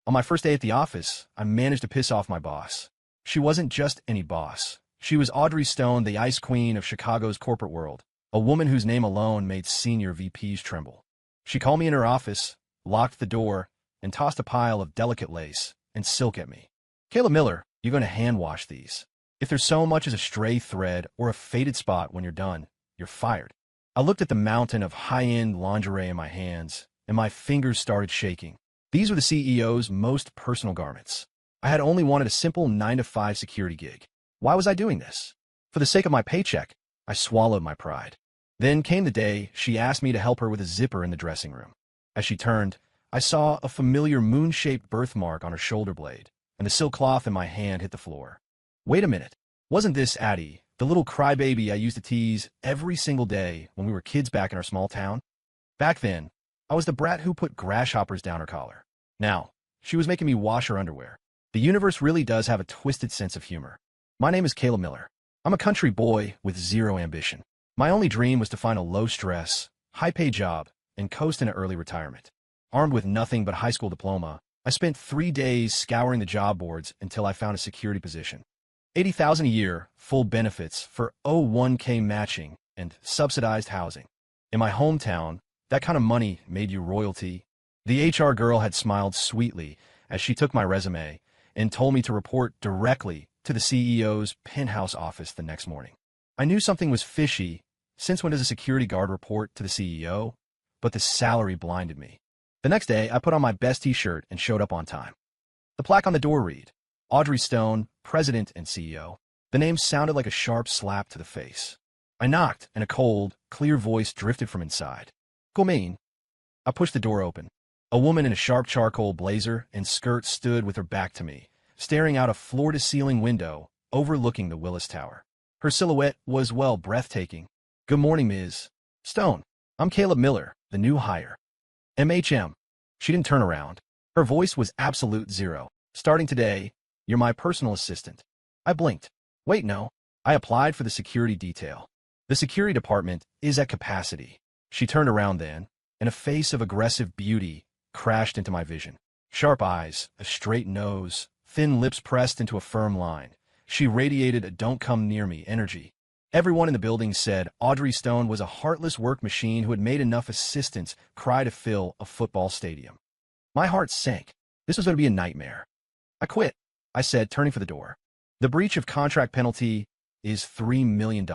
On my first day at the office, I managed to piss off my boss. She wasn't just any boss. She was Audrey Stone, the ice queen of Chicago's corporate world, a woman whose name alone made senior VPs tremble. She called me in her office, locked the door, and tossed a pile of delicate lace and silk at me. "Caleb Miller, you're going to hand wash these. If there's so much as a stray thread or a faded spot when you're done, you're fired." I looked at the mountain of high-end lingerie in my hands, and my fingers started shaking. These were the CEO's most personal garments. I had only wanted a simple 9-to-5 security gig. Why was I doing this? For the sake of my paycheck, I swallowed my pride. Then came the day she asked me to help her with a zipper in the dressing room. As she turned, I saw a familiar moon-shaped birthmark on her shoulder blade, and the silk cloth in my hand hit the floor. Wait a minute. Wasn't this Addie, the little crybaby I used to tease every single day when we were kids back in our small town? Back then, I was the brat who put grasshoppers down her collar. Now, she was making me wash her underwear. The universe really does have a twisted sense of humor. My name is Caleb Miller. I'm a country boy with zero ambition. My only dream was to find a low-stress, high-paid job and coast into early retirement. Armed with nothing but a high school diploma, I spent 3 days scouring the job boards until I found a security position. $80,000 a year, full benefits for 1K matching, and subsidized housing. In my hometown, that kind of money made you royalty. The HR girl had smiled sweetly as she took my resume and told me to report directly to the CEO's penthouse office the next morning. I knew something was fishy, since when does a security guard report to the CEO? But the salary blinded me. The next day, I put on my best t-shirt and showed up on time. The plaque on the door read, Audrey Stone, President and CEO. The name sounded like a sharp slap to the face. I knocked, and a cold, clear voice drifted from inside. "Come in." I pushed the door open. A woman in a sharp charcoal blazer and skirt stood with her back to me, staring out a floor-to-ceiling window overlooking the Willis Tower. Her silhouette was, well, breathtaking. "Good morning, Ms. Stone. I'm Caleb Miller, the new hire. MHM. She didn't turn around. Her voice was absolute zero. "Starting today, you're my personal assistant." I blinked. Wait, no. I applied for the security detail. The security department is at capacity. She turned around then, and a face of aggressive beauty crashed into my vision. Sharp eyes, a straight nose, thin lips pressed into a firm line. She radiated a don't-come-near-me energy. Everyone in the building said Audrey Stone was a heartless work machine who had made enough assistants cry to fill a football stadium. My heart sank. This was going to be a nightmare. "I quit," I said, turning for the door. "The breach of contract penalty is $3 million.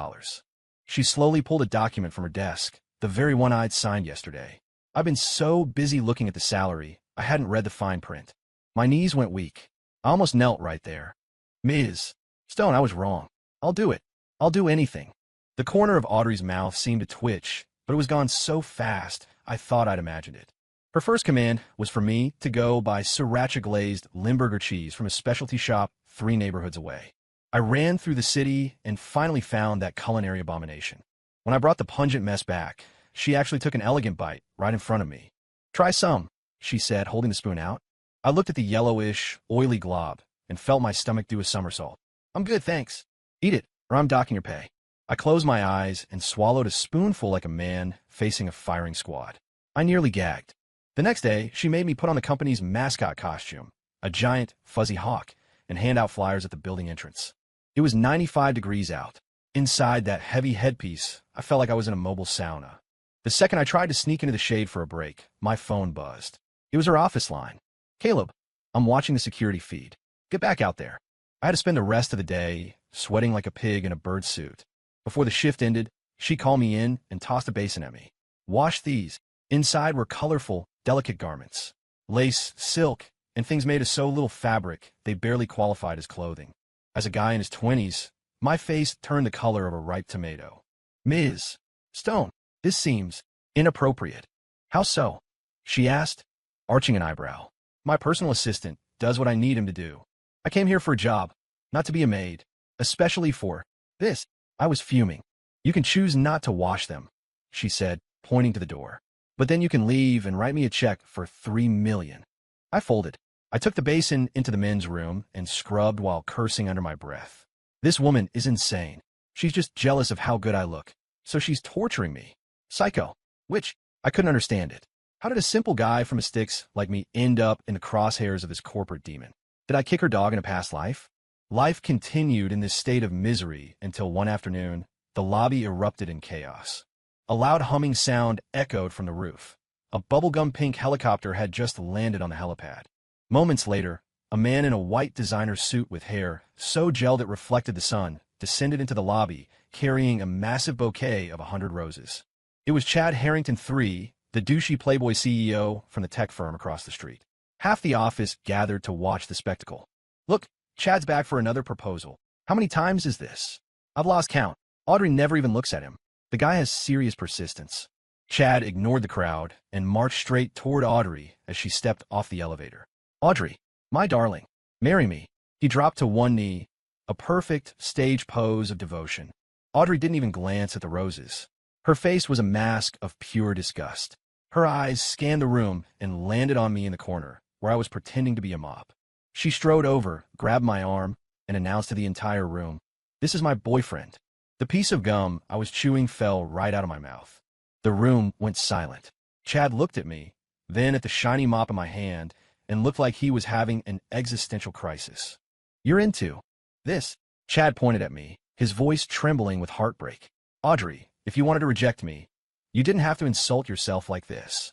She slowly pulled a document from her desk, the very one I'd signed yesterday. I've been so busy looking at the salary, I hadn't read the fine print. My knees went weak. I almost knelt right there. "Ms. Stone, I was wrong. I'll do it. I'll do anything." The corner of Audrey's mouth seemed to twitch, but it was gone so fast I thought I'd imagined it. Her first command was for me to go buy sriracha-glazed Limburger cheese from a specialty shop 3 neighborhoods away. I ran through the city and finally found that culinary abomination. When I brought the pungent mess back, she actually took an elegant bite right in front of me. "Try some," she said, holding the spoon out. I looked at the yellowish, oily glob and felt my stomach do a somersault. "I'm good, thanks." "Eat it, or I'm docking your pay." I closed my eyes and swallowed a spoonful like a man facing a firing squad. I nearly gagged. The next day, she made me put on the company's mascot costume, a giant, fuzzy hawk, and hand out flyers at the building entrance. It was 95 degrees out. Inside that heavy headpiece, I felt like I was in a mobile sauna. The second I tried to sneak into the shade for a break, my phone buzzed. It was her office line. "Caleb, I'm watching the security feed. Get back out there." I had to spend the rest of the day sweating like a pig in a bird suit. Before the shift ended, she called me in and tossed a basin at me. "Wash these." Inside were colorful, delicate garments. Lace, silk, and things made of so little fabric they barely qualified as clothing. As a guy in his 20s, my face turned the color of a ripe tomato. "Ms. Stone, this seems inappropriate." "How so?" she asked, arching an eyebrow. "My personal assistant does what I need him to do. I came here for a job, not to be a maid, especially for this." I was fuming. "You can choose not to wash them," she said, pointing to the door. "But then you can leave and write me a check for $3 million. I folded. I took the basin into the men's room and scrubbed while cursing under my breath. This woman is insane. She's just jealous of how good I look, so she's torturing me. Psycho. Which, I couldn't understand it. How did a simple guy from the sticks like me end up in the crosshairs of this corporate demon? Did I kick her dog in a past life? Life continued in this state of misery until one afternoon, the lobby erupted in chaos. A loud humming sound echoed from the roof. A bubblegum pink helicopter had just landed on the helipad. Moments later, a man in a white designer suit with hair so gelled it reflected the sun descended into the lobby, carrying a massive bouquet of 100 roses. It was Chad Harrington III, the douchey Playboy CEO from the tech firm across the street. Half the office gathered to watch the spectacle. Look, Chad's back for another proposal. How many times is this? I've lost count. Audrey never even looks at him. The guy has serious persistence. Chad ignored the crowd and marched straight toward Audrey as she stepped off the elevator. Audrey, my darling, marry me. He dropped to one knee, a perfect stage pose of devotion. Audrey didn't even glance at the roses. Her face was a mask of pure disgust. Her eyes scanned the room and landed on me in the corner, where I was pretending to be a mop. She strode over, grabbed my arm, and announced to the entire room, "This is my boyfriend." The piece of gum I was chewing fell right out of my mouth. The room went silent. Chad looked at me, then at the shiny mop in my hand, and looked like he was having an existential crisis. "You're into this?" Chad pointed at me, his voice trembling with heartbreak. "Audrey, if you wanted to reject me, you didn't have to insult yourself like this."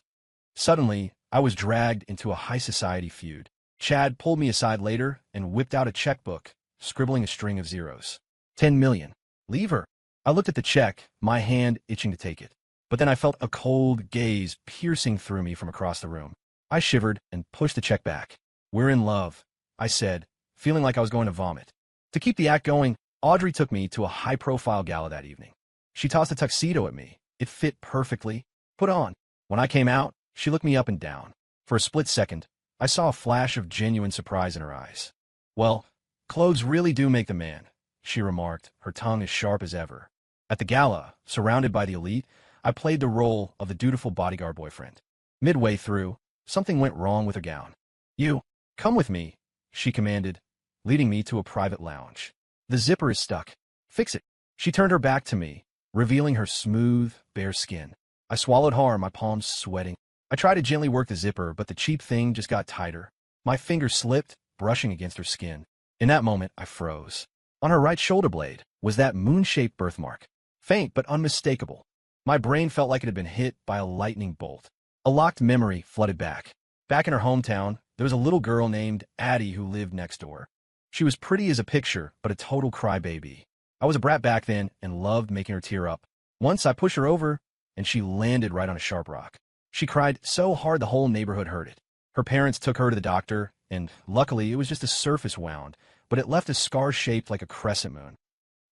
Suddenly, I was dragged into a high society feud. Chad pulled me aside later and whipped out a checkbook, scribbling a string of zeros. 10 million. Leave her. I looked at the check, my hand itching to take it. But then I felt a cold gaze piercing through me from across the room. I shivered and pushed the check back. "We're in love," I said, feeling like I was going to vomit. To keep the act going, Audrey took me to a high-profile gala that evening. She tossed a tuxedo at me. It fit perfectly. Put on. When I came out, she looked me up and down. For a split second, I saw a flash of genuine surprise in her eyes. "Well, clothes really do make the man," she remarked, her tongue as sharp as ever. At the gala, surrounded by the elite, I played the role of the dutiful bodyguard boyfriend. Midway through, something went wrong with her gown. "You, come with me," she commanded, leading me to a private lounge. "The zipper is stuck. Fix it." She turned her back to me, revealing her smooth, bare skin. I swallowed hard, my palms sweating. I tried to gently work the zipper, but the cheap thing just got tighter. My fingers slipped, brushing against her skin. In that moment, I froze. On her right shoulder blade was that moon-shaped birthmark. Faint but unmistakable. My brain felt like it had been hit by a lightning bolt. A locked memory flooded back. Back in her hometown, there was a little girl named Addie who lived next door. She was pretty as a picture, but a total crybaby. I was a brat back then and loved making her tear up. Once I pushed her over, and she landed right on a sharp rock. She cried so hard the whole neighborhood heard it. Her parents took her to the doctor, and luckily it was just a surface wound, but it left a scar shaped like a crescent moon.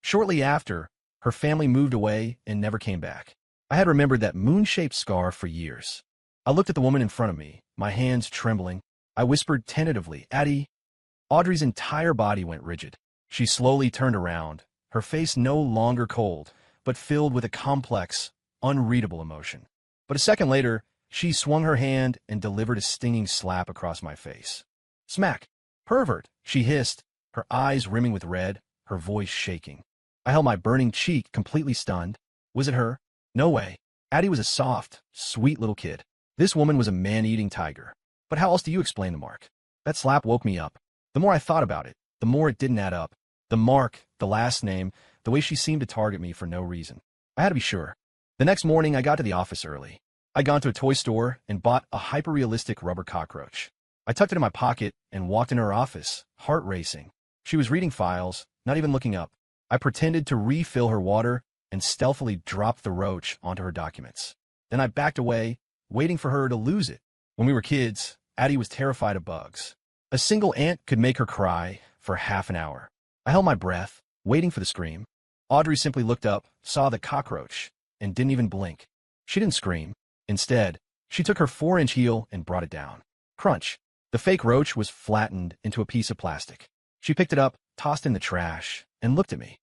Shortly after, her family moved away and never came back. I had remembered that moon-shaped scar for years. I looked at the woman in front of me, my hands trembling. I whispered tentatively, "Addie." Audrey's entire body went rigid. She slowly turned around, her face no longer cold, but filled with a complex, unreadable emotion. But a second later, she swung her hand and delivered a stinging slap across my face. "Smack! Pervert!" she hissed, her eyes rimming with red, her voice shaking. I held my burning cheek, completely stunned. Was it her? No way. Addie was a soft, sweet little kid. This woman was a man-eating tiger. But how else do you explain the mark? That slap woke me up. The more I thought about it, the more it didn't add up. The mark, the last name, the way she seemed to target me for no reason. I had to be sure. The next morning, I got to the office early. I'd gone to a toy store and bought a hyper-realistic rubber cockroach. I tucked it in my pocket and walked into her office, heart racing. She was reading files, not even looking up. I pretended to refill her water and stealthily dropped the roach onto her documents. Then I backed away, waiting for her to lose it. When we were kids, Addie was terrified of bugs. A single ant could make her cry for half an hour. I held my breath, waiting for the scream. Audrey simply looked up, saw the cockroach, and didn't even blink. She didn't scream. Instead, she took her 4-inch heel and brought it down. Crunch. The fake roach was flattened into a piece of plastic. She picked it up, tossed it in the trash, and looked at me.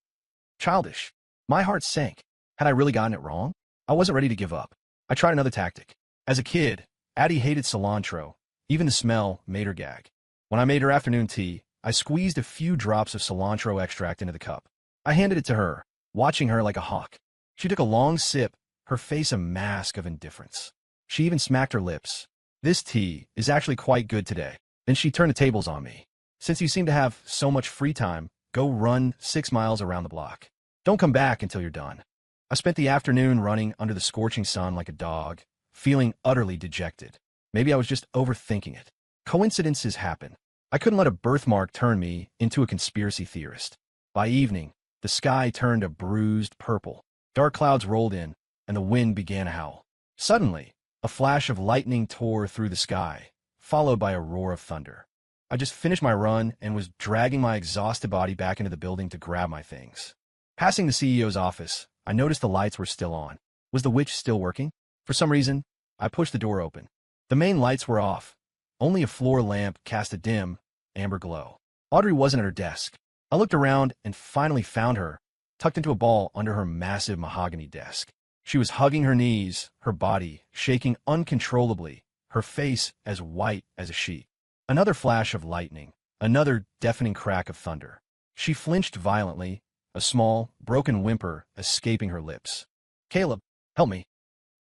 Childish. My heart sank. Had I really gotten it wrong? I wasn't ready to give up. I tried another tactic. As a kid, Addie hated cilantro. Even the smell made her gag. When I made her afternoon tea, I squeezed a few drops of cilantro extract into the cup. I handed it to her, watching her like a hawk. She took a long sip, her face a mask of indifference. She even smacked her lips. This tea is actually quite good today. Then she turned the tables on me. Since you seem to have so much free time, go run 6 miles around the block. Don't come back until you're done. I spent the afternoon running under the scorching sun like a dog, feeling utterly dejected. Maybe I was just overthinking it. Coincidences happen. I couldn't let a birthmark turn me into a conspiracy theorist. By evening, the sky turned a bruised purple. Dark clouds rolled in, and the wind began to howl. Suddenly, a flash of lightning tore through the sky, followed by a roar of thunder. I just finished my run and was dragging my exhausted body back into the building to grab my things. Passing the CEO's office, I noticed the lights were still on. Was the witch still working? For some reason, I pushed the door open. The main lights were off. Only a floor lamp cast a dim, amber glow. Audrey wasn't at her desk. I looked around and finally found her, tucked into a ball under her massive mahogany desk. She was hugging her knees, her body shaking uncontrollably, her face as white as a sheet. Another flash of lightning, another deafening crack of thunder. She flinched violently, a small, broken whimper escaping her lips. "Caleb, help me."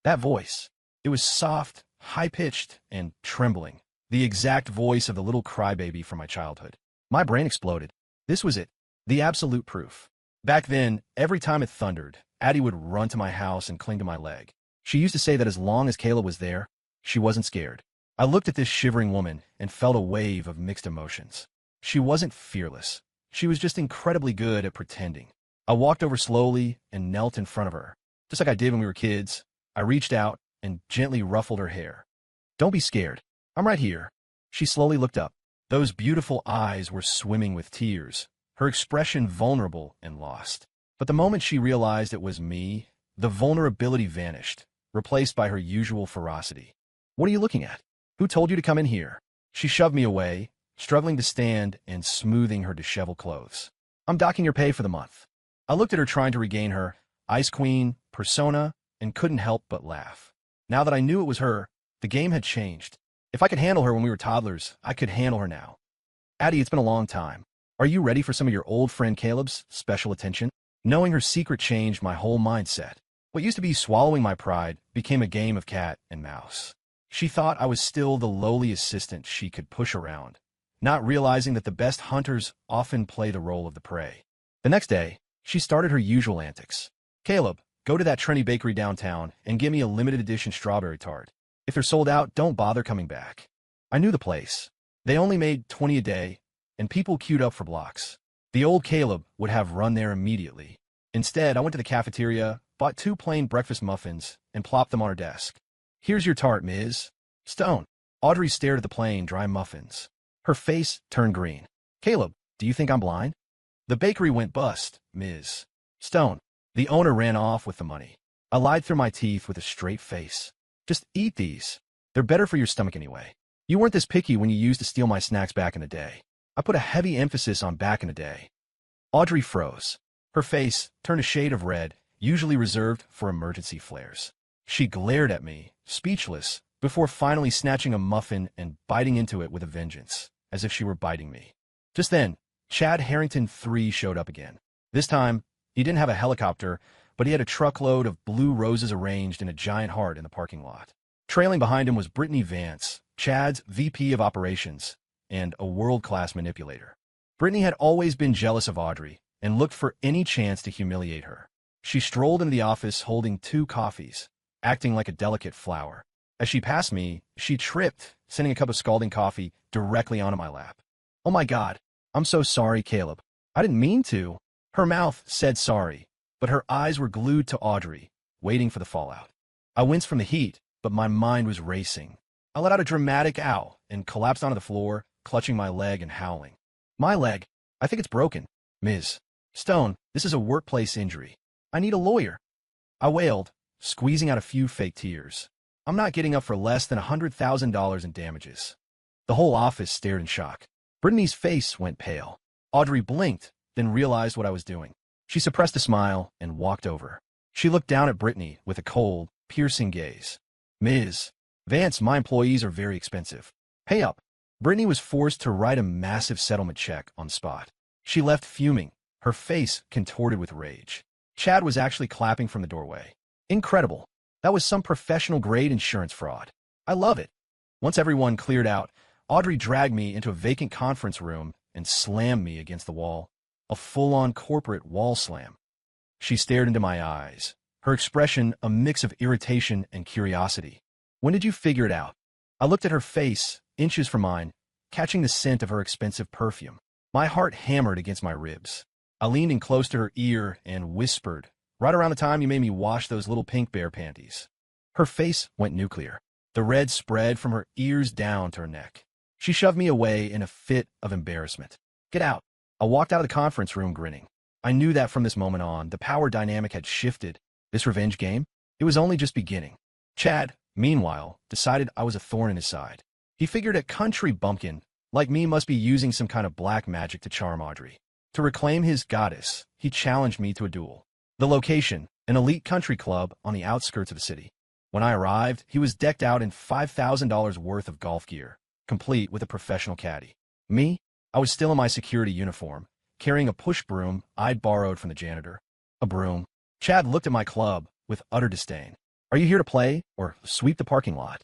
That voice. It was soft, high-pitched, and trembling. The exact voice of the little crybaby from my childhood. My brain exploded. This was it. The absolute proof. Back then, every time it thundered, Addie would run to my house and cling to my leg. She used to say that as long as Caleb was there, she wasn't scared. I looked at this shivering woman and felt a wave of mixed emotions. She wasn't fearless. She was just incredibly good at pretending. I walked over slowly and knelt in front of her. Just like I did when we were kids, I reached out and gently ruffled her hair. "Don't be scared. I'm right here." She slowly looked up. Those beautiful eyes were swimming with tears, her expression vulnerable and lost. But the moment she realized it was me, the vulnerability vanished, replaced by her usual ferocity. "What are you looking at? Who told you to come in here?" She shoved me away, struggling to stand and smoothing her disheveled clothes. "I'm docking your pay for the month." I looked at her trying to regain her Ice Queen persona and couldn't help but laugh. Now that I knew it was her, the game had changed. If I could handle her when we were toddlers, I could handle her now. "Addie, it's been a long time. Are you ready for some of your old friend Caleb's special attention?" Knowing her secret changed my whole mindset. What used to be swallowing my pride became a game of cat and mouse. She thought I was still the lowly assistant she could push around, not realizing that the best hunters often play the role of the prey. The next day, she started her usual antics. "Caleb, go to that trendy bakery downtown and give me a limited edition strawberry tart. If they're sold out, don't bother coming back." I knew the place. They only made 20 a day, and people queued up for blocks. The old Caleb would have run there immediately. Instead, I went to the cafeteria, bought 2 plain breakfast muffins, and plopped them on her desk. "Here's your tart, Ms. Stone." Audrey stared at the plain, dry muffins. Her face turned green. "Caleb, do you think I'm blind?" "The bakery went bust, Ms. Stone." The owner ran off with the money. I lied through my teeth with a straight face. "Just eat these. They're better for your stomach anyway. You weren't this picky when you used to steal my snacks back in the day." I put a heavy emphasis on back in the day. Audrey froze. Her face turned a shade of red, usually reserved for emergency flares. She glared at me, speechless, before finally snatching a muffin and biting into it with a vengeance, as if she were biting me. Just then, Chad Harrington III showed up again. This time, he didn't have a helicopter, but he had a truckload of blue roses arranged in a giant heart in the parking lot. Trailing behind him was Brittany Vance, Chad's VP of Operations, and a world-class manipulator. Brittany had always been jealous of Audrey and looked for any chance to humiliate her. She strolled into the office holding 2 coffees, acting like a delicate flower. As she passed me, she tripped, sending a cup of scalding coffee directly onto my lap. "Oh my God, I'm so sorry, Caleb. I didn't mean to." Her mouth said sorry, but her eyes were glued to Audrey, waiting for the fallout. I winced from the heat, but my mind was racing. I let out a dramatic ow and collapsed onto the floor, clutching my leg and howling. "My leg? I think it's broken. Ms. Stone, this is a workplace injury. I need a lawyer." I wailed, squeezing out a few fake tears. "I'm not getting up for less than $100,000 in damages." The whole office stared in shock. Brittany's face went pale. Audrey blinked, then realized what I was doing. She suppressed a smile and walked over. She looked down at Brittany with a cold, piercing gaze. "Ms. Vance, my employees are very expensive. Pay up." Brittany was forced to write a massive settlement check on the spot. She left fuming, her face contorted with rage. Chad was actually clapping from the doorway. "Incredible. That was some professional-grade insurance fraud. I love it. Once everyone cleared out, Audrey dragged me into a vacant conference room and slammed me against the wall. A full-on corporate wall slam. She stared into my eyes, her expression a mix of irritation and curiosity. When did you figure it out? I looked at her face, inches from mine, catching the scent of her expensive perfume. My heart hammered against my ribs. I leaned in close to her ear and whispered, right around the time you made me wash those little pink bear panties. Her face went nuclear. The red spread from her ears down to her neck. She shoved me away in a fit of embarrassment. Get out. I walked out of the conference room grinning. I knew that from this moment on, the power dynamic had shifted. This revenge game? It was only just beginning. Chad, meanwhile, decided I was a thorn in his side. He figured a country bumpkin like me must be using some kind of black magic to charm Audrey. To reclaim his goddess, he challenged me to a duel. The location, an elite country club on the outskirts of the city. When I arrived, he was decked out in $5,000 worth of golf gear, complete with a professional caddy. Me? I was still in my security uniform, carrying a push broom I'd borrowed from the janitor. A broom. Chad looked at my club with utter disdain. Are you here to play or sweep the parking lot?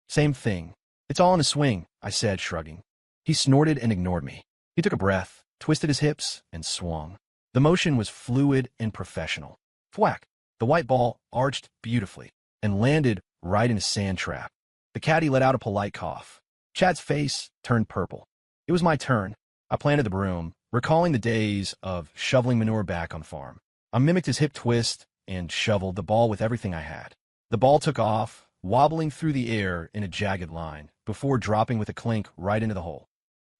Same thing. It's all in a swing, I said, shrugging. He snorted and ignored me. He took a breath, twisted his hips, and swung. The motion was fluid and professional. Thwack! The white ball arched beautifully and landed right in a sand trap. The caddy let out a polite cough. Chad's face turned purple. It was my turn. I planted the broom, recalling the days of shoveling manure back on the farm. I mimicked his hip twist and shoveled the ball with everything I had. The ball took off, wobbling through the air in a jagged line, before dropping with a clink right into the hole.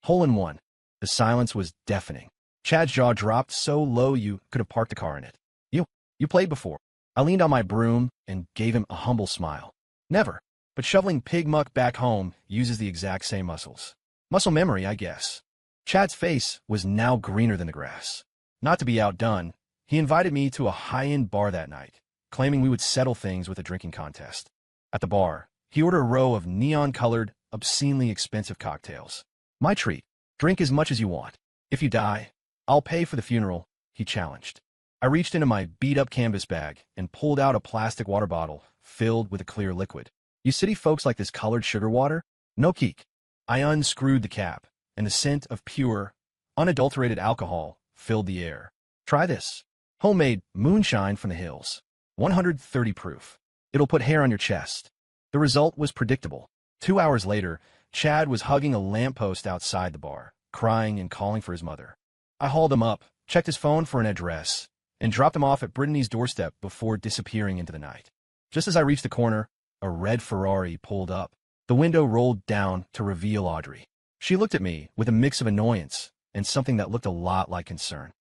Hole in one. The silence was deafening. Chad's jaw dropped so low you could have parked a car in it. You played before. I leaned on my broom and gave him a humble smile. Never. But shoveling pig muck back home uses the exact same muscles. Muscle memory, I guess. Chad's face was now greener than the grass. Not to be outdone, he invited me to a high-end bar that night, claiming we would settle things with a drinking contest. At the bar, he ordered a row of neon-colored, obscenely expensive cocktails. My treat. Drink as much as you want. If you die, I'll pay for the funeral, he challenged. I reached into my beat-up canvas bag and pulled out a plastic water bottle filled with a clear liquid. You city folks like this colored sugar water? No keek. I unscrewed the cap, and the scent of pure, unadulterated alcohol filled the air. Try this. Homemade moonshine from the hills. 130 proof. It'll put hair on your chest. The result was predictable. 2 hours later, Chad was hugging a lamppost outside the bar, crying and calling for his mother. I hauled him up, checked his phone for an address, and dropped him off at Brittany's doorstep before disappearing into the night. Just as I reached the corner, a red Ferrari pulled up. The window rolled down to reveal Audrey. She looked at me with a mix of annoyance and something that looked a lot like concern.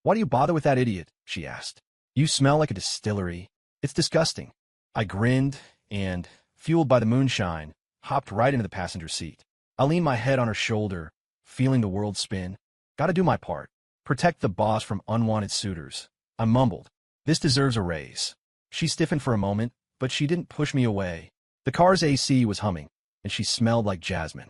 Why do you bother with that idiot? She asked. You smell like a distillery. It's disgusting. I grinned and, fueled by the moonshine, hopped right into the passenger seat. I leaned my head on her shoulder, feeling the world spin. Gotta do my part. Protect the boss from unwanted suitors. I mumbled. This deserves a raise. She stiffened for a moment, but she didn't push me away. The car's AC was humming, and she smelled like jasmine.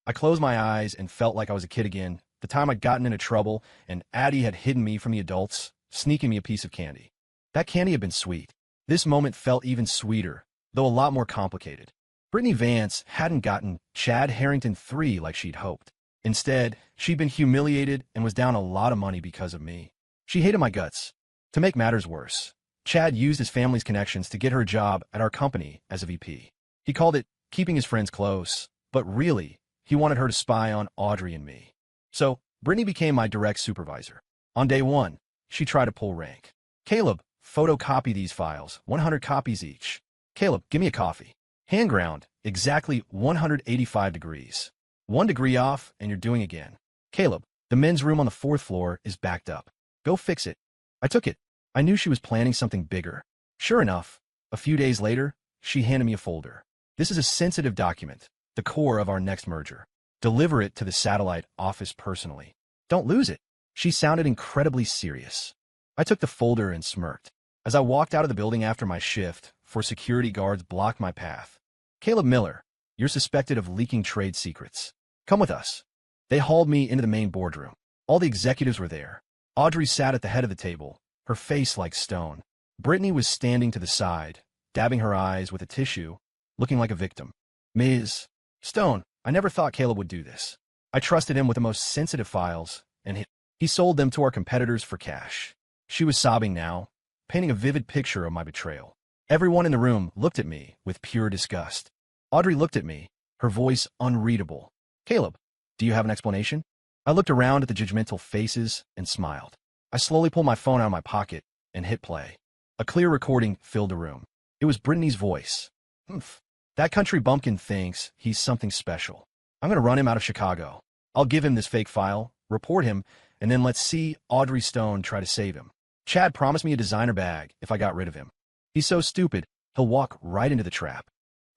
I closed my eyes and felt like I was a kid again, the time I'd gotten into trouble, and Addie had hidden me from the adults, sneaking me a piece of candy. That candy had been sweet. This moment felt even sweeter, though a lot more complicated. Brittany Vance hadn't gotten Chad Harrington 3 like she'd hoped. Instead, she'd been humiliated and was down a lot of money because of me. She hated my guts. To make matters worse, Chad used his family's connections to get her a job at our company as a VP. He called it keeping his friends close, but really, he wanted her to spy on Audrey and me. So, Brittany became my direct supervisor. On day one, she tried to pull rank. Caleb, photocopy these files, 100 copies each. Caleb, give me a coffee. Hand ground, exactly 185 degrees. 1 degree off, and you're doing again. Caleb, the men's room on the 4th floor is backed up. Go fix it. I took it. I knew she was planning something bigger. Sure enough, a few days later, she handed me a folder. This is a sensitive document, the core of our next merger. Deliver it to the satellite office personally. Don't lose it. She sounded incredibly serious. I took the folder and smirked. As I walked out of the building after my shift, 4 security guards blocked my path. Caleb Miller, you're suspected of leaking trade secrets. Come with us. They hauled me into the main boardroom. All the executives were there. Audrey sat at the head of the table, her face like stone. Brittany was standing to the side, dabbing her eyes with a tissue, looking like a victim. Ms. Stone, I never thought Caleb would do this. I trusted him with the most sensitive files, and he sold them to our competitors for cash. She was sobbing now, painting a vivid picture of my betrayal. Everyone in the room looked at me with pure disgust. Audrey looked at me, her voice unreadable. Caleb, do you have an explanation? I looked around at the judgmental faces and smiled. I slowly pulled my phone out of my pocket and hit play. A clear recording filled the room. It was Brittany's voice. Humph. That country bumpkin thinks he's something special. I'm going to run him out of Chicago. I'll give him this fake file, report him, and then let's see Audrey Stone try to save him. Chad promised me a designer bag if I got rid of him. He's so stupid, he'll walk right into the trap.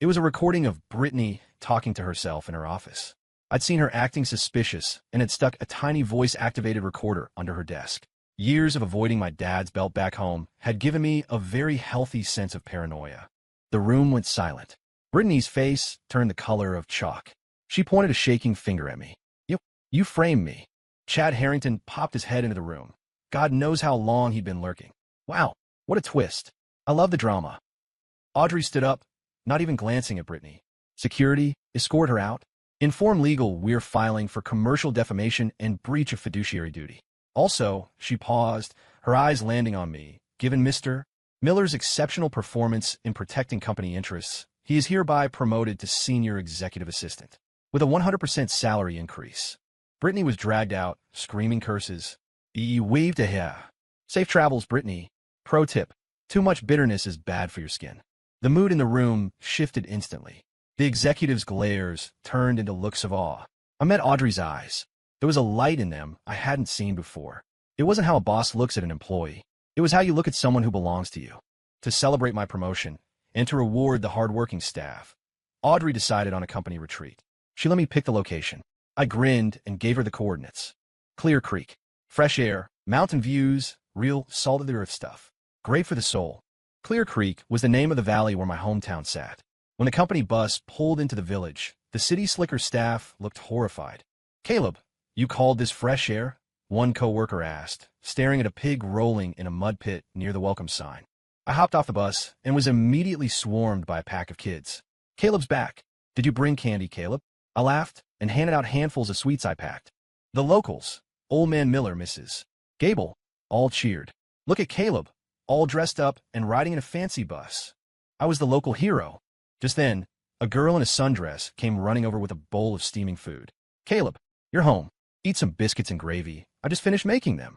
It was a recording of Brittany talking to herself in her office. I'd seen her acting suspicious and had stuck a tiny voice-activated recorder under her desk. Years of avoiding my dad's belt back home had given me a very healthy sense of paranoia. The room went silent. Brittany's face turned the color of chalk. She pointed a shaking finger at me. You framed me. Chad Harrington popped his head into the room. God knows how long he'd been lurking. Wow, what a twist. I love the drama. Audrey stood up, not even glancing at Brittany. Security, escort her out. Inform legal we're filing for commercial defamation and breach of fiduciary duty. Also, she paused, her eyes landing on me. Given Mr. Miller's exceptional performance in protecting company interests, he is hereby promoted to senior executive assistant, with a 100% salary increase. Brittany was dragged out, screaming curses. He waved a hair. Safe travels, Brittany. Pro tip: too much bitterness is bad for your skin. The mood in the room shifted instantly. The executive's glares turned into looks of awe. I met Audrey's eyes. There was a light in them I hadn't seen before. It wasn't how a boss looks at an employee. It was how you look at someone who belongs to you. To celebrate my promotion, and to reward the hard-working staff, Audrey decided on a company retreat. She let me pick the location. I grinned and gave her the coordinates. Clear Creek. Fresh air, mountain views, real salt-of-the-earth stuff. Great for the soul. Clear Creek was the name of the valley where my hometown sat. When the company bus pulled into the village, the city slicker staff looked horrified. Caleb, you called this fresh air? One coworker asked, staring at a pig rolling in a mud pit near the welcome sign. I hopped off the bus and was immediately swarmed by a pack of kids. Caleb's back. Did you bring candy, Caleb? I laughed and handed out handfuls of sweets I packed. The locals, Old Man Miller, Mrs. Gable, all cheered. Look at Caleb, all dressed up and riding in a fancy bus. I was the local hero. Just then, a girl in a sundress came running over with a bowl of steaming food. Caleb, you're home. Eat some biscuits and gravy. I just finished making them.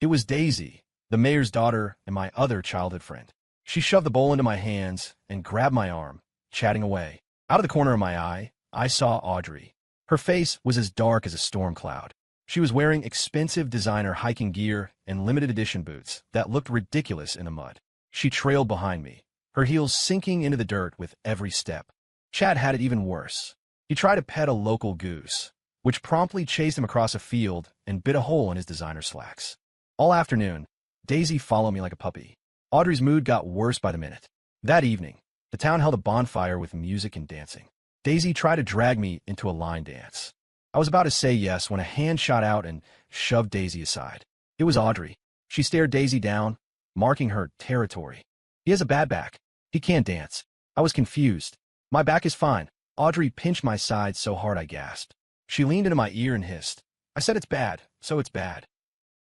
It was Daisy, the mayor's daughter and my other childhood friend. She shoved the bowl into my hands and grabbed my arm, chatting away. Out of the corner of my eye, I saw Audrey. Her face was as dark as a storm cloud. She was wearing expensive designer hiking gear and limited edition boots that looked ridiculous in the mud. She trailed behind me, her heels sinking into the dirt with every step. Chad had it even worse. He tried to pet a local goose, which promptly chased him across a field and bit a hole in his designer slacks. All afternoon, Daisy followed me like a puppy. Audrey's mood got worse by the minute. That evening, the town held a bonfire with music and dancing. Daisy tried to drag me into a line dance. I was about to say yes when a hand shot out and shoved Daisy aside. It was Audrey. She stared Daisy down, marking her territory. He has a bad back. He can't dance. I was confused. My back is fine. Audrey pinched my side so hard I gasped. She leaned into my ear and hissed. I said it's bad, so it's bad.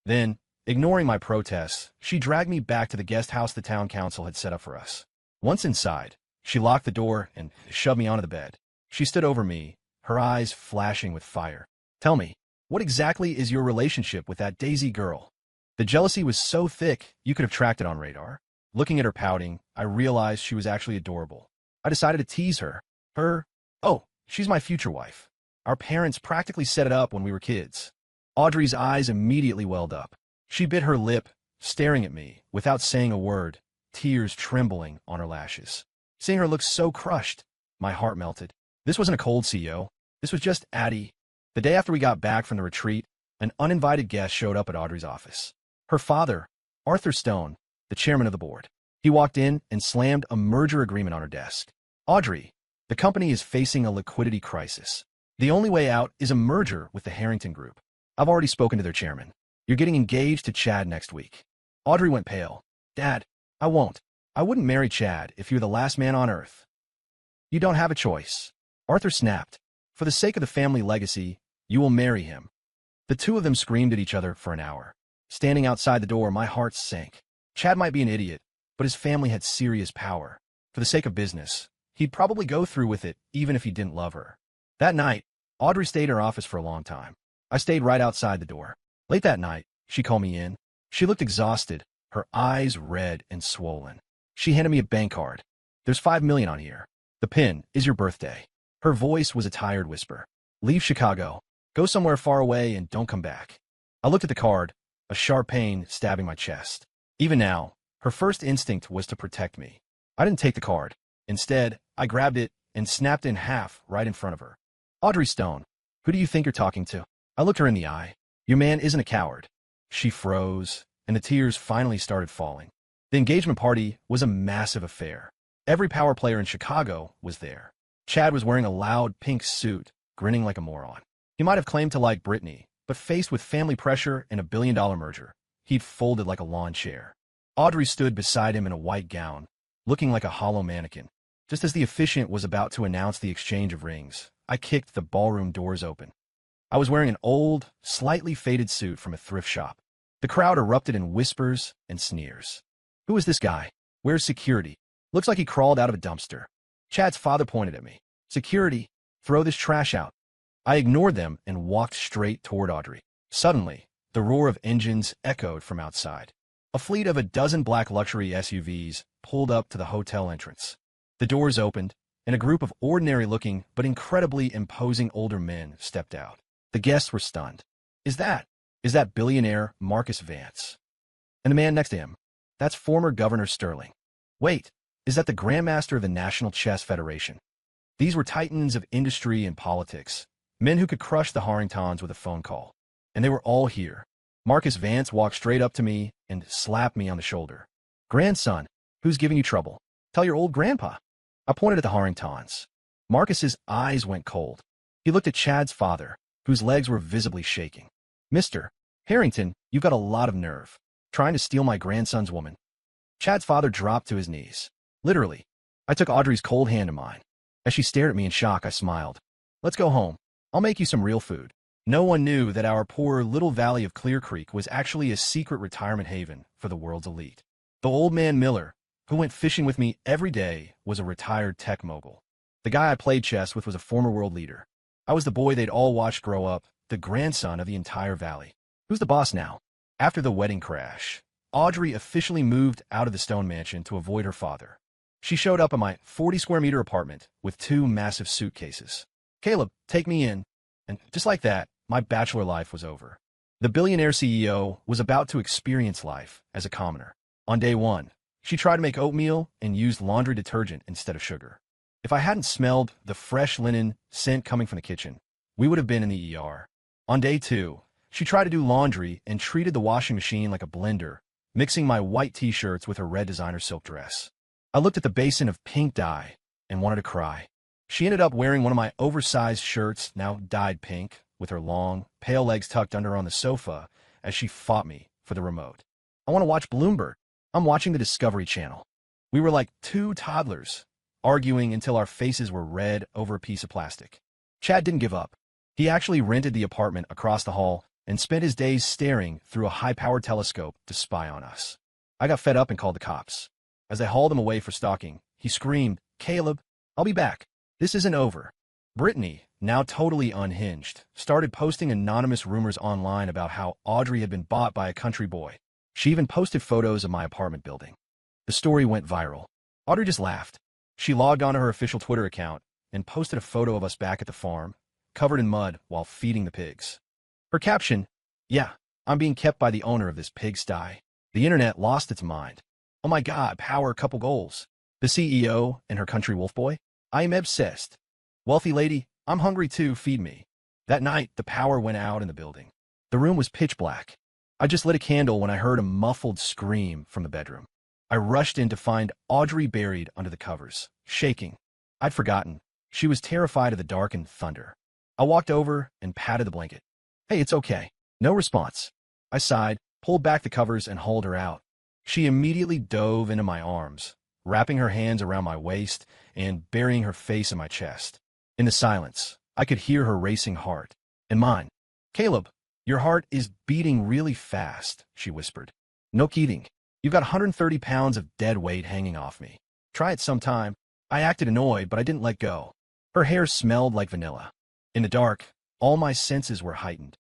Then, ignoring my protests, she dragged me back to the guest house the town council had set up for us. Once inside, she locked the door and shoved me onto the bed. She stood over me, her eyes flashing with fire. Tell me, what exactly is your relationship with that Daisy girl? The jealousy was so thick, you could have tracked it on radar. Looking at her pouting, I realized she was actually adorable. I decided to tease her. Oh, she's my future wife. Our parents practically set it up when we were kids. Audrey's eyes immediately welled up. She bit her lip, staring at me, without saying a word, tears trembling on her lashes. Seeing her look so crushed, my heart melted. This wasn't a cold CEO. This was just Addie. The day after we got back from the retreat, an uninvited guest showed up at Audrey's office. Her father, Arthur Stone, the chairman of the board. He walked in and slammed a merger agreement on her desk. Audrey, the company is facing a liquidity crisis. The only way out is a merger with the Harrington Group. I've already spoken to their chairman. You're getting engaged to Chad next week. Audrey went pale. Dad, I won't. I wouldn't marry Chad if you're the last man on Earth. You don't have a choice. Arthur snapped. For the sake of the family legacy, you will marry him. The two of them screamed at each other for an hour. Standing outside the door, my heart sank. Chad might be an idiot, but his family had serious power. For the sake of business, he'd probably go through with it even if he didn't love her. That night, Audrey stayed in her office for a long time. I stayed right outside the door. Late that night, she called me in. She looked exhausted, her eyes red and swollen. She handed me a bank card. There's $5 million on here. The pin is your birthday. Her voice was a tired whisper. Leave Chicago. Go somewhere far away and don't come back. I looked at the card, a sharp pain stabbing my chest. Even now, her first instinct was to protect me. I didn't take the card. Instead, I grabbed it and snapped it in half right in front of her. Audrey Stone, who do you think you're talking to? I looked her in the eye. Your man isn't a coward. She froze, and the tears finally started falling. The engagement party was a massive affair. Every power player in Chicago was there. Chad was wearing a loud pink suit, grinning like a moron. He might have claimed to like Brittany, but faced with family pressure and a billion-dollar merger, he'd folded like a lawn chair. Audrey stood beside him in a white gown, looking like a hollow mannequin. Just as the officiant was about to announce the exchange of rings, I kicked the ballroom doors open. I was wearing an old, slightly faded suit from a thrift shop. The crowd erupted in whispers and sneers. Who is this guy? Where's security? Looks like he crawled out of a dumpster. Chad's father pointed at me. Security, throw this trash out. I ignored them and walked straight toward Audrey. Suddenly, the roar of engines echoed from outside. A fleet of a dozen black luxury SUVs pulled up to the hotel entrance. The doors opened, and a group of ordinary-looking but incredibly imposing older men stepped out. The guests were stunned. Is that billionaire Marcus Vance? And the man next to him, that's former Governor Sterling. Wait, is that the Grandmaster of the National Chess Federation? These were titans of industry and politics, men who could crush the Harringtons with a phone call. And they were all here. Marcus Vance walked straight up to me and slapped me on the shoulder. Grandson, who's giving you trouble? Tell your old grandpa. I pointed at the Harringtons. Marcus's eyes went cold. He looked at Chad's father, whose legs were visibly shaking. Mr. Harrington, you've got a lot of nerve. Trying to steal my grandson's woman. Chad's father dropped to his knees. Literally. I took Audrey's cold hand in mine. As she stared at me in shock, I smiled. Let's go home. I'll make you some real food. No one knew that our poor little valley of Clear Creek was actually a secret retirement haven for the world's elite. The old man Miller, who went fishing with me every day, was a retired tech mogul. The guy I played chess with was a former world leader. I was the boy they'd all watched grow up, the grandson of the entire valley. Who's the boss now? After the wedding crash, Audrey officially moved out of the Stone Mansion to avoid her father. She showed up at my 40-square-meter apartment with 2 massive suitcases. Caleb, take me in. And just like that, my bachelor life was over. The billionaire CEO was about to experience life as a commoner. On day 1, she tried to make oatmeal and used laundry detergent instead of sugar. If I hadn't smelled the fresh linen scent coming from the kitchen, we would have been in the ER. On day 2, she tried to do laundry and treated the washing machine like a blender, mixing my white t-shirts with her red designer silk dress. I looked at the basin of pink dye and wanted to cry. She ended up wearing one of my oversized shirts, now dyed pink, with her long, pale legs tucked under her on the sofa as she fought me for the remote. I want to watch Bloomberg. I'm watching the Discovery Channel. We were like 2 toddlers, arguing until our faces were red over a piece of plastic. Chad didn't give up. He actually rented the apartment across the hall and spent his days staring through a high-powered telescope to spy on us. I got fed up and called the cops. As they hauled him away for stalking, he screamed, "Caleb, I'll be back. This isn't over." Brittany, now totally unhinged, started posting anonymous rumors online about how Audrey had been bought by a country boy. She even posted photos of my apartment building. The story went viral. Audrey just laughed. She logged onto her official Twitter account and posted a photo of us back at the farm, covered in mud while feeding the pigs. Her caption, "Yeah, I'm being kept by the owner of this pigsty." The internet lost its mind. Oh my God, power couple goals. The CEO and her country wolf boy? I am obsessed. Wealthy lady, I'm hungry too, feed me. That night, the power went out in the building. The room was pitch black. I just lit a candle when I heard a muffled scream from the bedroom. I rushed in to find Audrey buried under the covers, shaking. I'd forgotten. She was terrified of the dark and thunder. I walked over and patted the blanket. "Hey, it's okay." No response. I sighed, pulled back the covers, and hauled her out. She immediately dove into my arms, wrapping her hands around my waist and burying her face in my chest. In the silence, I could hear her racing heart. And mine. "Caleb, your heart is beating really fast," she whispered. "No kidding. You've got 130 pounds of dead weight hanging off me. Try it sometime." I acted annoyed, but I didn't let go. Her hair smelled like vanilla. In the dark, all my senses were heightened.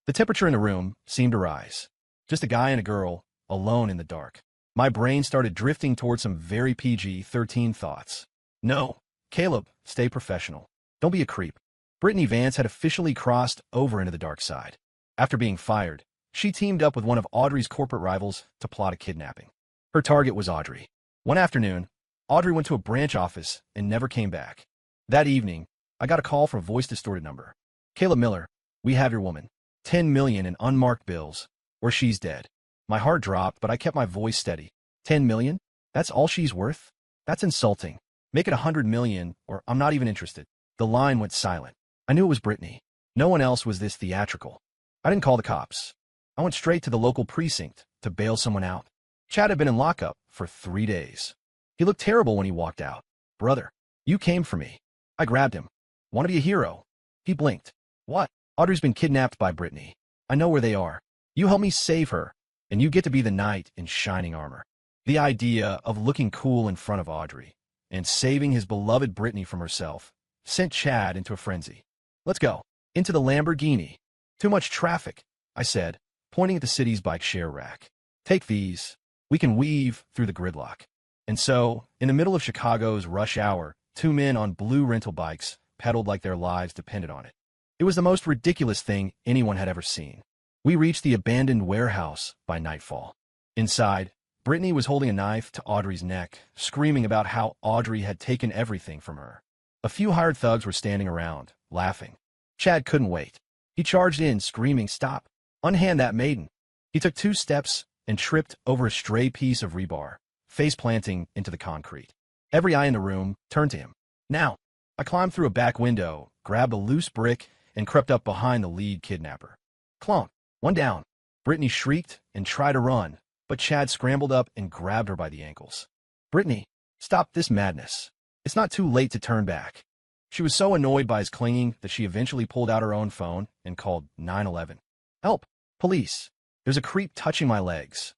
The temperature in the room seemed to rise. Just a guy and a girl, alone in the dark. My brain started drifting toward some very PG-13 thoughts. "No, Caleb, stay professional. Don't be a creep." Brittany Vance had officially crossed over into the dark side. After being fired, she teamed up with one of Audrey's corporate rivals to plot a kidnapping. Her target was Audrey. One afternoon, Audrey went to a branch office and never came back. That evening, I got a call from a voice-distorted number. "Caleb Miller, we have your woman. 10 million in unmarked bills, or she's dead." My heart dropped, but I kept my voice steady. 10 million? That's all she's worth? That's insulting. Make it 100 million, or I'm not even interested. The line went silent. I knew it was Brittany. No one else was this theatrical. I didn't call the cops. I went straight to the local precinct to bail someone out. Chad had been in lockup for 3 days. He looked terrible when he walked out. "Brother, you came for me." I grabbed him. "Want to be a hero?" He blinked. "What?" "Audrey's been kidnapped by Brittany. I know where they are. You help me save her, and you get to be the knight in shining armor." The idea of looking cool in front of Audrey and saving his beloved Brittany from herself sent Chad into a frenzy. "Let's go. Into the Lamborghini." "Too much traffic," I said, pointing at the city's bike share rack. "Take these. We can weave through the gridlock." And so, in the middle of Chicago's rush hour, 2 men on blue rental bikes pedaled like their lives depended on it. It was the most ridiculous thing anyone had ever seen. We reached the abandoned warehouse by nightfall. Inside, Brittany was holding a knife to Audrey's neck, screaming about how Audrey had taken everything from her. A few hired thugs were standing around, laughing. Chad couldn't wait. He charged in, screaming, "Stop! Unhand that maiden!" He took 2 steps and tripped over a stray piece of rebar, face planting into the concrete. Every eye in the room turned to him. "Now!" I climbed through a back window, grabbed a loose brick, and crept up behind the lead kidnapper. Clonk! One down. Brittany shrieked and tried to run, but Chad scrambled up and grabbed her by the ankles. "Brittany, stop this madness. It's not too late to turn back." She was so annoyed by his clinging that she eventually pulled out her own phone and called 911. "Help! Police! There's a creep touching my legs."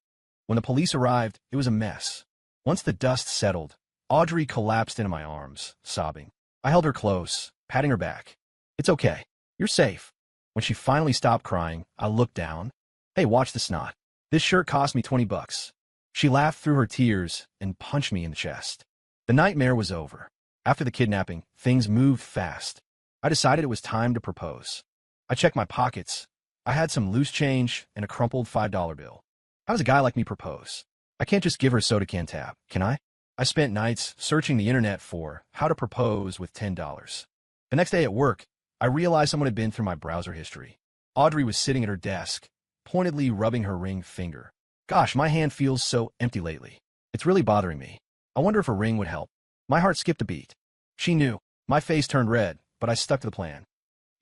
When the police arrived, it was a mess. Once the dust settled, Audrey collapsed into my arms, sobbing. I held her close, patting her back. "It's okay. You're safe." When she finally stopped crying, I looked down. "Hey, watch the snot. This shirt cost me $20. She laughed through her tears and punched me in the chest. The nightmare was over. After the kidnapping, things moved fast. I decided it was time to propose. I checked my pockets. I had some loose change and a crumpled $5 bill. How does a guy like me propose? I can't just give her a soda can tab, can I? I spent nights searching the internet for how to propose with $10. The next day at work, I realized someone had been through my browser history. Audrey was sitting at her desk, pointedly rubbing her ring finger. "Gosh, my hand feels so empty lately. It's really bothering me. I wonder if a ring would help." My heart skipped a beat. She knew. My face turned red, but I stuck to the plan.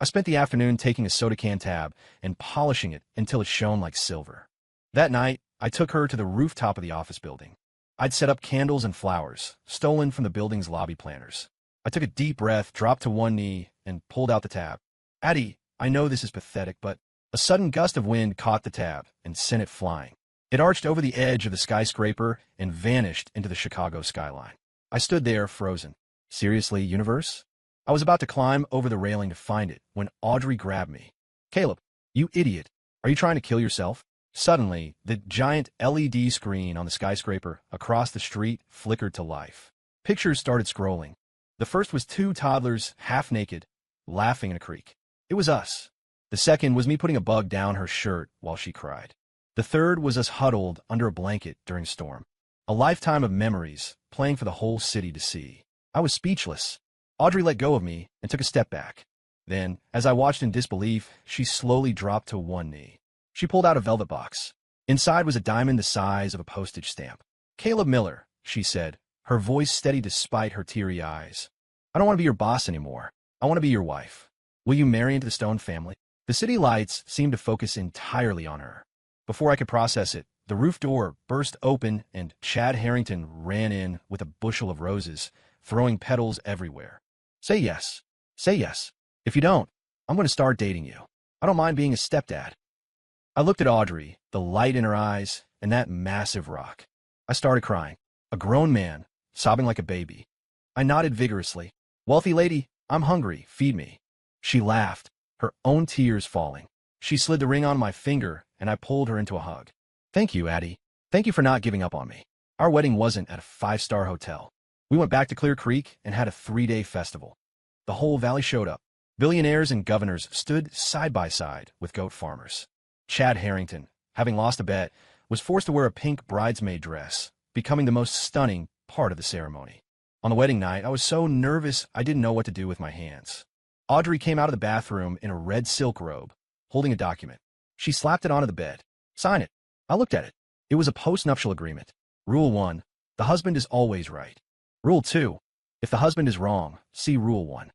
I spent the afternoon taking a soda can tab and polishing it until it shone like silver. That night, I took her to the rooftop of the office building. I'd set up candles and flowers, stolen from the building's lobby planters. I took a deep breath, dropped to one knee, and pulled out the tab. "Addie, I know this is pathetic, but..." A sudden gust of wind caught the tab and sent it flying. It arched over the edge of the skyscraper and vanished into the Chicago skyline. I stood there, frozen. Seriously, universe? I was about to climb over the railing to find it when Audrey grabbed me. "Caleb, you idiot. Are you trying to kill yourself?" Suddenly, the giant LED screen on the skyscraper across the street flickered to life. Pictures started scrolling. The first was 2 toddlers, half naked, laughing in a creek. It was us. The second was me putting a bug down her shirt while she cried. The third was us huddled under a blanket during a storm. A lifetime of memories, playing for the whole city to see. I was speechless. Audrey let go of me and took a step back. Then, as I watched in disbelief, she slowly dropped to one knee. She pulled out a velvet box. Inside was a diamond the size of a postage stamp. "Caleb Miller," she said, her voice steady despite her teary eyes. "I don't want to be your boss anymore. I want to be your wife. Will you marry into the Stone family?" The city lights seemed to focus entirely on her. Before I could process it, The roof door burst open and Chad Harrington ran in with a bushel of roses, throwing petals everywhere. Say yes. Say yes. If you don't, I'm going to start dating you. I don't mind being a stepdad. I looked at Audrey, the light in her eyes, and that massive rock. I started crying. A grown man, sobbing like a baby. I nodded vigorously. Wealthy lady, I'm hungry. Feed me. She laughed, her own tears falling. She slid the ring on my finger, and I pulled her into a hug. Thank you, Addie. Thank you for not giving up on me. Our wedding wasn't at a five-star hotel. We went back to Clear Creek and had a 3-day festival. The whole valley showed up. Billionaires and governors stood side by side with goat farmers. Chad Harrington, having lost a bet, was forced to wear a pink bridesmaid dress, becoming the most stunning part of the ceremony. On the wedding night, I was so nervous I didn't know what to do with my hands. Audrey came out of the bathroom in a red silk robe, holding a document. She slapped it onto the bed. Sign it. I looked at it. It was a post-nuptial agreement. Rule 1, the husband is always right. Rule 2, if the husband is wrong, see Rule 1.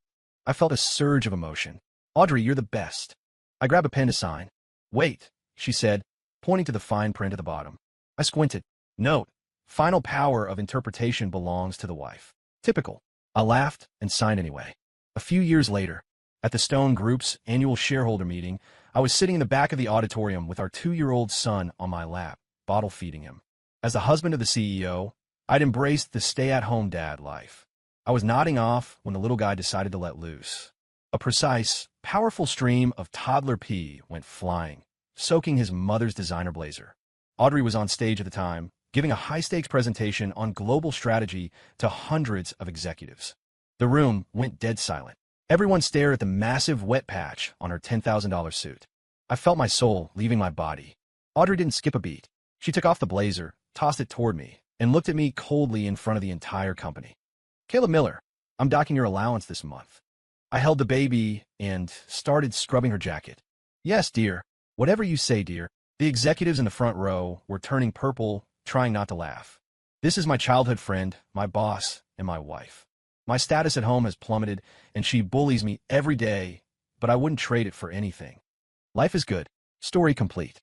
I felt a surge of emotion. Audrey, you're the best. I grabbed a pen to sign. Wait, she said, pointing to the fine print at the bottom. I squinted. Note, final power of interpretation belongs to the wife. Typical. I laughed and signed anyway. A few years later, at the Stone Group's annual shareholder meeting, I was sitting in the back of the auditorium with our 2-year-old son on my lap, bottle feeding him. As the husband of the CEO, I'd embraced the stay-at-home dad life. I was nodding off when the little guy decided to let loose. A precise, powerful stream of toddler pee went flying, soaking his mother's designer blazer. Audrey was on stage at the time, giving a high-stakes presentation on global strategy to hundreds of executives. The room went dead silent. Everyone stared at the massive wet patch on her $10,000 suit. I felt my soul leaving my body. Audrey didn't skip a beat. She took off the blazer, tossed it toward me, and looked at me coldly in front of the entire company. Caleb Miller, I'm docking your allowance this month. I held the baby and started scrubbing her jacket. Yes, dear. Whatever you say, dear. The executives in the front row were turning purple, trying not to laugh. This is my childhood friend, my boss, and my wife. My status at home has plummeted, and she bullies me every day, but I wouldn't trade it for anything. Life is good. Story complete.